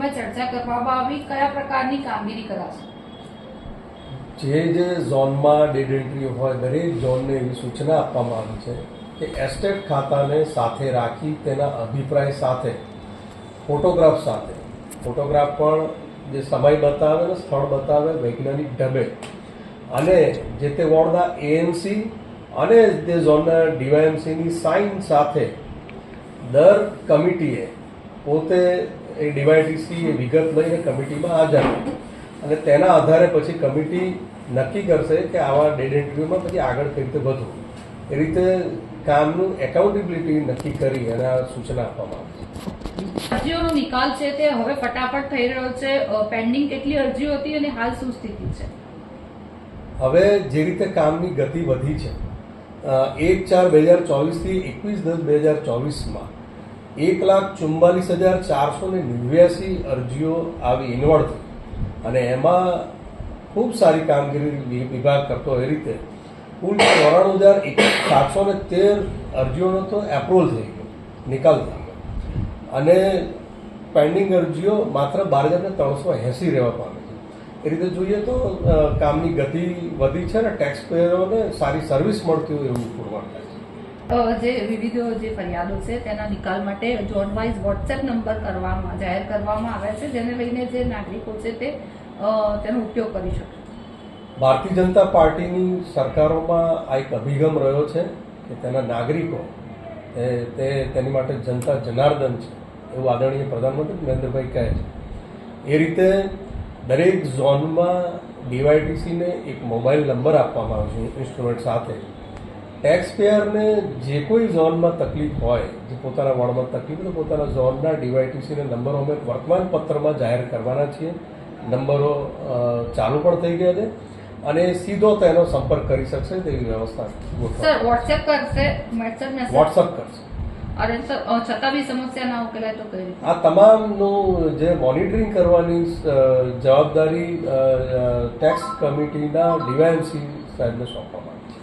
બેઠકમાં ચર્ચા કરવામાં આવી, કયા પ્રકારની કામગીરી કરાશે? જે ઝોનમાં ડેડ એન્ટ્રી હોય દરેક ઝોનને એવી સૂચના આપવામાં આવી છે કે એસ્ટેટ ખાતાને સાથે રાખી તેના અભિપ્રાય સાથે ફોટોગ્રાફ પણ જે સમય બતાવે અને સ્થળ બતાવે વૈજ્ઞાનિક ઢબે, અને જે તે વોર્ડના એએમસી અને જે ઝોનના ડીવાયએમસીની સાઇન સાથે દર કમિટીએ પોતે એ ડીવાયટીસી એ વિગત લઈને કમિટીમાં હાજર, અને તેના આધારે પછી કમિટી નક્કી કરશે કે આવા ડેડ એન્ટ્રીઓમાં પછી આગળ કઈ રીતે વધવું. એ રીતે કામનું એકાઉન્ટેબિલિટી નક્કી કરી અને આ સૂચના આપવામાં આવશે. અરજીઓનો નિકાલ છે તે હવે ફટાફટ થઈ રહ્યો છે. પેન્ડિંગ કેટલી અરજીઓ હતી અને હાલ શું સ્થિતિ છે? હવે જે રીતે કામની ગતિ વધી છે, 1/4/2024 થી 21/10/2024 1,44,489 અરજીઓ આવી ઇન્વોલ્વ થઈ, અને એમાં ખૂબ સારી કામગીરી વિભાગ કરતો એ રીતે કુલ 94,713 અરજીઓનો તો એપ્રુવલ થઈ ગયો, નિકાલ થઈ ગયો, અને પેન્ડિંગ અરજીઓ માત્ર 12,380 રહેવા પામી છે. એ રીતે જોઈએ તો કામની ગતિ વધી છે અને ટેક્સ પેયરોને સારી સર્વિસ મળતી હોય એવું પુરવાર થાય છે. જે વિવિધ જે ફરિયાદો છે તેના નિકાલ માટે ઝોન વાઇઝ વોટ્સએપ નંબર જાહેર કરવામાં આવ્યા છે, જેને લઈને જે નાગરિકો છે તે તેનો ઉપયોગ કરી શકે. ભારતીય જનતા પાર્ટીની સરકારોમાં આ એક અભિગમ રહ્યો છે કે તેના નાગરિકો તેની માટે જનતા જનાર્દન છે એવું આદરણીય પ્રધાનમંત્રી નરેન્દ્રભાઈ કહે છે. એ રીતે દરેક ઝોનમાં ડીવાયટીસીને એક મોબાઈલ નંબર આપવામાં આવે છે ઇન્સ્ટ્રુમેન્ટ સાથે. ટેક્સ પેયરને જે કોઈ ઝોનમાં તકલીફ હોય, જે પોતાના વોર્ડમાં તકલીફ હોય, પોતાના ઝોનના ડીવાયટીસીના નંબરો અમે વર્તમાન પત્રમાં જાહેર કરવાના છીએ. નંબરો ચાલુ પણ થઈ ગયા છે અને સીધો તેનો સંપર્ક કરી શકશે તેવી વ્યવસ્થા સર વોટ્સએપ કરશે, વોટ્સઅપ કરશે. અરે સર છતાં બી સમસ્યા ના ઉકેલાય તો કઈ રીતે? આ તમામનું જે મોનિટરિંગ કરવાની જવાબદારી ટેક્સ કમિટીના ડીવાયએમસી સાહેબને સોંપવામાં આવી છે.